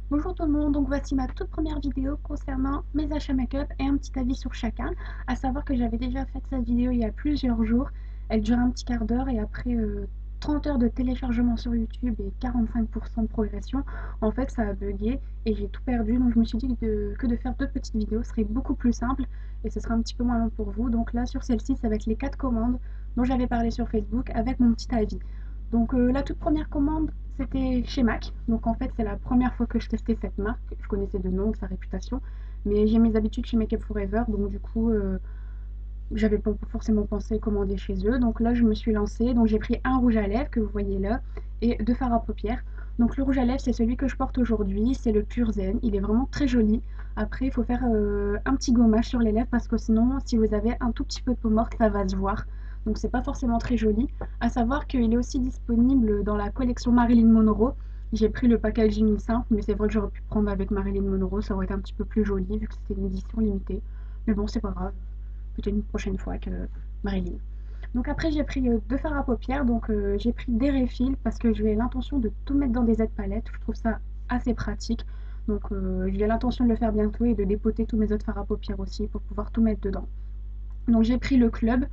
Bonjour tout le monde, donc voici ma toute première vidéo concernant mes achats make-up et un petit avis sur chacun. À savoir que j'avais déjà fait cette vidéo il y a plusieurs jours. Elle dure un petit quart d'heure et après 30 heures de téléchargement sur YouTube et 45% de progression, en fait ça a bugué et j'ai tout perdu. Donc je me suis dit que de faire deux petites vidéos serait beaucoup plus simple et ce sera un petit peu moins long pour vous. Donc là sur celle-ci, ça va être les 4 commandes dont j'avais parlé sur Facebook avec mon petit avis. Donc la toute première commande, c'était chez MAC. Donc en fait, c'est la première fois que je testais cette marque. Je connaissais de nom, de sa réputation. Mais j'ai mes habitudes chez Make Up Forever. Donc du coup, j'avais pas forcément pensé commander chez eux. Donc là, je me suis lancée. Donc j'ai pris un rouge à lèvres que vous voyez là et deux fards à paupières. Donc le rouge à lèvres, c'est celui que je porte aujourd'hui. C'est le Pur Zen. Il est vraiment très joli. Après, il faut faire un petit gommage sur les lèvres parce que sinon, si vous avez un tout petit peu de peau morte, ça va se voir. Donc c'est pas forcément très joli. À savoir qu'il est aussi disponible dans la collection Marilyn Monroe. J'ai pris le packaging simple, mais c'est vrai que j'aurais pu prendre avec Marilyn Monroe, ça aurait été un petit peu plus joli vu que c'était une édition limitée. Mais bon, c'est pas grave, peut-être une prochaine fois que Marilyn. Donc après j'ai pris deux fards à paupières, donc j'ai pris des refills parce que j'ai l'intention de tout mettre dans des aides palettes, je trouve ça assez pratique. Donc j'ai l'intention de le faire bientôt et de dépoter tous mes autres fards à paupières aussi pour pouvoir tout mettre dedans. Donc j'ai pris le club.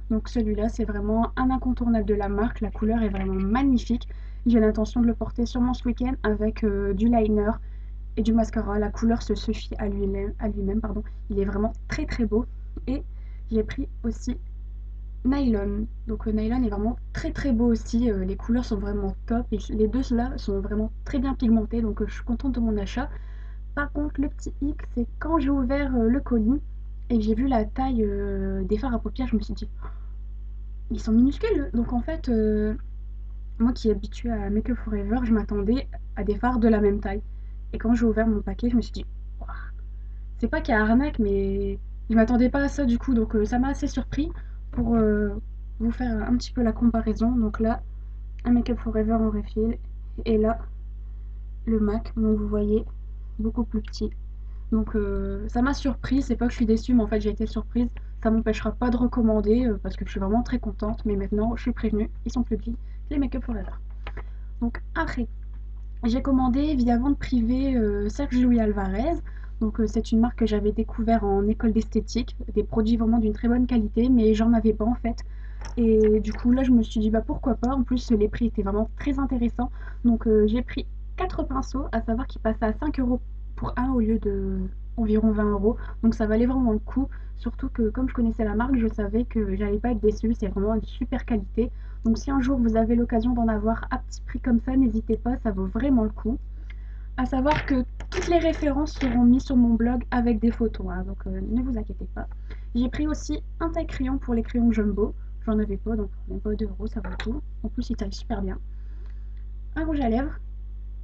Donc celui-là, c'est vraiment un incontournable de la marque. La couleur est vraiment magnifique. J'ai l'intention de le porter sûrement ce week-end avec du liner et du mascara. La couleur se suffit à lui-même, pardon. Il est vraiment très très beau. Et j'ai pris aussi Nylon. Donc Nylon est vraiment très très beau aussi. Les couleurs sont vraiment top. Et les deux là sont vraiment très bien pigmentés. Donc je suis contente de mon achat. Par contre, le petit hic, c'est quand j'ai ouvert le colis et que j'ai vu la taille des fards à paupières, je me suis dit, ils sont minuscules. Donc en fait, moi qui est habituée à Make Up Forever, je m'attendais à des fards de la même taille. Et quand j'ai ouvert mon paquet, je me suis dit, ouah, c'est pas qu'il y a arnaque, mais je m'attendais pas à ça du coup. Donc ça m'a assez surpris pour vous faire un petit peu la comparaison. Donc là, un Make Up Forever en refill. Et là, le MAC, donc vous voyez, beaucoup plus petit. Donc ça m'a surprise, c'est pas que je suis déçue, mais en fait j'ai été surprise. Ça m'empêchera pas de recommander parce que je suis vraiment très contente. Mais maintenant, je suis prévenue, ils sont plus petits, les Make Up Forever. Donc après, j'ai commandé via vente privée Serge Louis Alvarez. Donc c'est une marque que j'avais découvert en école d'esthétique, des produits vraiment d'une très bonne qualité, mais j'en avais pas en fait. Et du coup là je me suis dit bah pourquoi pas. En plus les prix étaient vraiment très intéressants. Donc j'ai pris 4 pinceaux, à savoir qu'ils passaient à 5 euros pour un au lieu de environ 20 euros. Donc ça valait vraiment le coup. Surtout que comme je connaissais la marque, je savais que j'allais pas être déçue. C'est vraiment une super qualité. Donc si un jour vous avez l'occasion d'en avoir à petit prix comme ça, n'hésitez pas, ça vaut vraiment le coup. À savoir que toutes les références seront mises sur mon blog avec des photos, hein, donc ne vous inquiétez pas. J'ai pris aussi un taille crayon pour les crayons jumbo. J'en avais pas, donc même pas 2 euros, ça vaut le coup. En plus, il taille super bien. Un rouge à lèvres,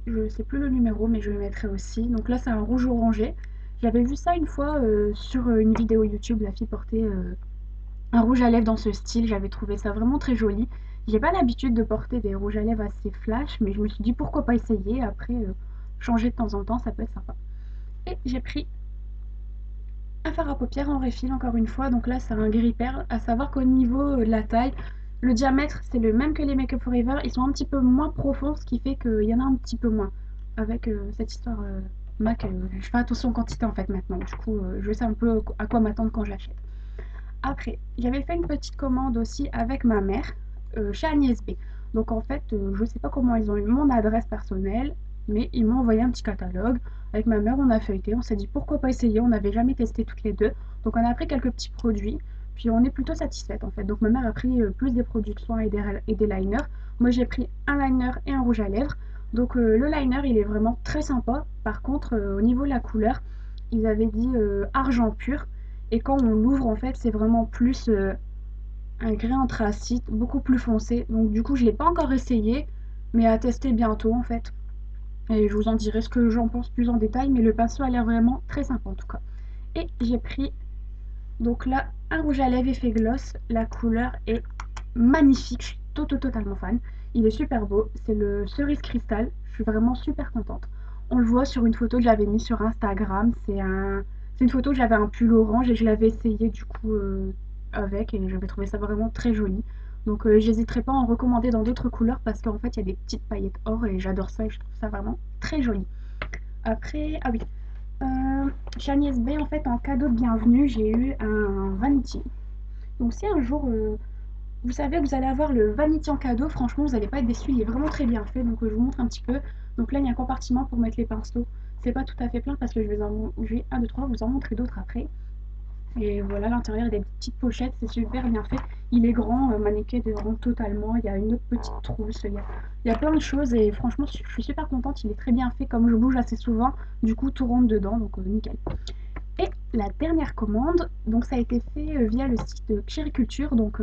je sais plus le numéro, mais je le mettrai aussi. Donc là, c'est un rouge orangé. J'avais vu ça une fois sur une vidéo YouTube, la fille portait un rouge à lèvres dans ce style. J'avais trouvé ça vraiment très joli. J'ai pas l'habitude de porter des rouges à lèvres assez flash, mais je me suis dit pourquoi pas essayer. Après, changer de temps en temps, ça peut être sympa. Et j'ai pris un fard à paupières en refill encore une fois. Donc là, c'est un gris perle. À savoir qu'au niveau de la taille, le diamètre, c'est le même que les Make Up Forever. Ils sont un petit peu moins profonds, ce qui fait qu'il y en a un petit peu moins. Avec cette histoire MAC, je fais attention aux quantités en fait maintenant. Du coup, je sais un peu à quoi m'attendre quand j'achète. Après, j'avais fait une petite commande aussi avec ma mère chez Agnès B. Donc en fait, je ne sais pas comment ils ont eu mon adresse personnelle, mais ils m'ont envoyé un petit catalogue. Avec ma mère, on a feuilleté, on s'est dit pourquoi pas essayer, on n'avait jamais testé toutes les deux. Donc on a pris quelques petits produits, puis on est plutôt satisfaite en fait. Donc ma mère a pris plus des produits de soins et des liners. Moi j'ai pris un liner et un rouge à lèvres. Donc le liner il est vraiment très sympa. Par contre, au niveau de la couleur, ils avaient dit argent pur. Et quand on l'ouvre, en fait, c'est vraiment plus un grès anthracite, beaucoup plus foncé. Donc du coup, je ne l'ai pas encore essayé, mais à tester bientôt, en fait. Et je vous en dirai ce que j'en pense plus en détail, mais le pinceau a l'air vraiment très sympa, en tout cas. Et j'ai pris, donc là, un rouge à lèvres effet gloss. La couleur est magnifique, je suis totalement fan. Il est super beau, c'est le cerise cristal. Je suis vraiment super contente. On le voit sur une photo que j'avais mise sur Instagram. C'est une photo où j'avais un pull orange et je l'avais essayé du coup avec et j'avais trouvé ça vraiment très joli. Donc j'hésiterai pas à en recommander dans d'autres couleurs parce qu'en fait il y a des petites paillettes or et j'adore ça et je trouve ça vraiment très joli. Après, ah oui, chez Agnès B, en fait, en cadeau de bienvenue, j'ai eu un vanity. Donc si un jour, vous savez, vous allez avoir le vanity en cadeau, franchement, vous n'allez pas être déçus, il est vraiment très bien fait. Donc je vous montre un petit peu. Donc là, il y a un compartiment pour mettre les pinceaux. C'est pas tout à fait plein parce que je vais 1, 2, 3, vous en montrer d'autres après. Et voilà, l'intérieur, il y a des petites pochettes, c'est super bien fait. Il est grand, mannequin de rang totalement. Il y a une autre petite trousse, il y a plein de choses et franchement, je suis super contente. Il est très bien fait, comme je bouge assez souvent, du coup, tout rentre dedans, donc nickel. Et la dernière commande, donc ça a été fait via le site de Chériculture. Donc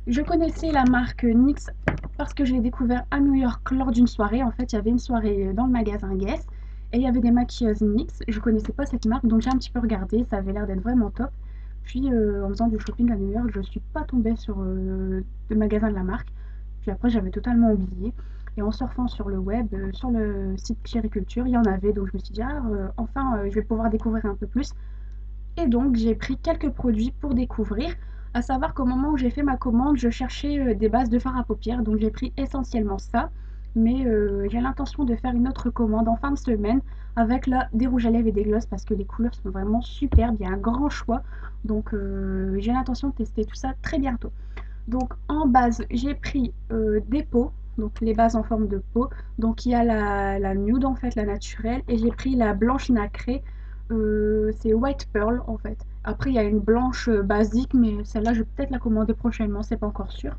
je connaissais la marque NYX parce que je l'ai découvert à New York lors d'une soirée. En fait, il y avait une soirée dans le magasin Guess et il y avait des maquilleuses NYX. Je connaissais pas cette marque, donc j'ai un petit peu regardé. Ça avait l'air d'être vraiment top. Puis en faisant du shopping à New York, je suis pas tombée sur le magasin de la marque. Puis après, j'avais totalement oublié. Et en surfant sur le web, sur le site Chériculture, il y en avait. Donc je me suis dit, ah, enfin, je vais pouvoir découvrir un peu plus. Et donc, j'ai pris quelques produits pour découvrir. À savoir qu'au moment où j'ai fait ma commande, je cherchais des bases de fard à paupières. Donc, j'ai pris essentiellement ça. Mais j'ai l'intention de faire une autre commande en fin de semaine avec là, des rouges à lèvres et des glosses parce que les couleurs sont vraiment superbes. Il y a un grand choix. Donc, j'ai l'intention de tester tout ça très bientôt. Donc, en base, j'ai pris des pots. Donc, les bases en forme de pot. Donc, il y a la nude, en fait, la naturelle. Et j'ai pris la blanche nacrée. C'est White Pearl, en fait. Après, il y a une blanche basique, mais celle-là, je vais peut-être la commander prochainement, c'est pas encore sûr.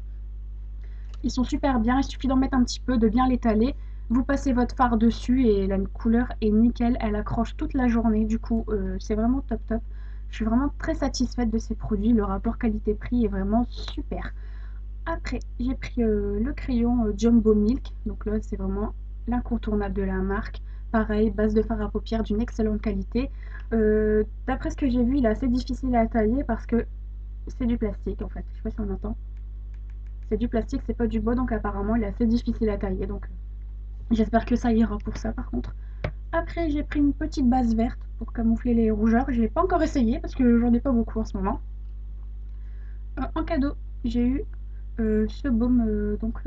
Ils sont super bien, il suffit d'en mettre un petit peu, de bien l'étaler. Vous passez votre fard dessus et la couleur est nickel, elle accroche toute la journée. Du coup, c'est vraiment top top. Je suis vraiment très satisfaite de ces produits, le rapport qualité-prix est vraiment super. Après, j'ai pris le crayon Jumbo Milk. Donc là, c'est vraiment l'incontournable de la marque. Pareil, base de fard à paupières d'une excellente qualité. D'après ce que j'ai vu, il est assez difficile à tailler parce que c'est du plastique en fait. Je sais pas si on entend. C'est du plastique, c'est pas du bois, donc apparemment il est assez difficile à tailler. Donc j'espère que ça ira pour ça par contre. Après, j'ai pris une petite base verte pour camoufler les rougeurs. Je l'ai pas encore essayé parce que j'en ai pas beaucoup en ce moment. En cadeau, j'ai eu ce baume donc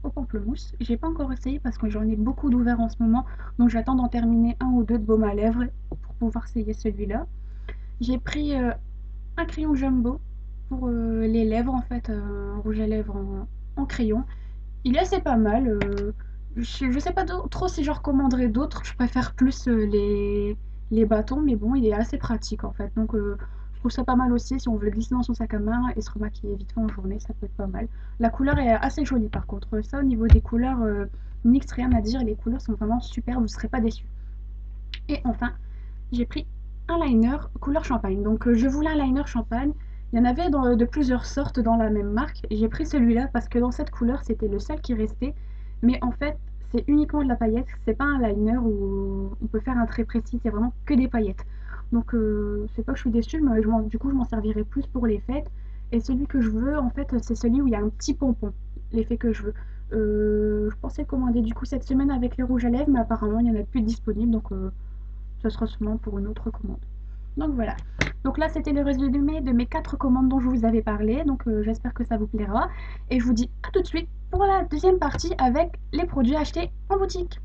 au pamplemousse. J'ai pas encore essayé parce que j'en ai beaucoup d'ouverts en ce moment, donc j'attends d'en terminer un ou deux de baume à lèvres pour pouvoir essayer celui-là. J'ai pris un crayon jumbo pour les lèvres en fait, un rouge à lèvres en crayon. Il est assez pas mal. Je sais pas trop si j'en recommanderais d'autres. Je préfère plus les bâtons, mais bon, il est assez pratique en fait. Donc, je trouve ça pas mal aussi. Si on veut le glisser dans son sac à main et se remaquiller vite fait en journée, ça peut être pas mal. La couleur est assez jolie par contre. Ça, au niveau des couleurs, NYX, rien à dire. Les couleurs sont vraiment super. Vous ne serez pas déçus. Et enfin, j'ai pris un liner couleur champagne. Donc, je voulais un liner champagne. Il y en avait de plusieurs sortes dans la même marque. J'ai pris celui-là parce que dans cette couleur, c'était le seul qui restait. Mais en fait, c'est uniquement de la paillette. C'est pas un liner où on peut faire un trait précis. C'est vraiment que des paillettes. Donc, c'est pas que je suis déçue, mais du coup, je m'en servirai plus pour les fêtes. Et celui que je veux, en fait, c'est celui où il y a un petit pompon. L'effet que je veux. Je pensais commander du coup cette semaine avec les rouges à lèvres, mais apparemment, il n'y en a plus de disponibles. Donc, ce sera seulement pour une autre commande. Donc voilà. Donc là, c'était le résumé de mes 4 commandes dont je vous avais parlé. Donc j'espère que ça vous plaira. Et je vous dis à tout de suite pour la deuxième partie avec les produits achetés en boutique.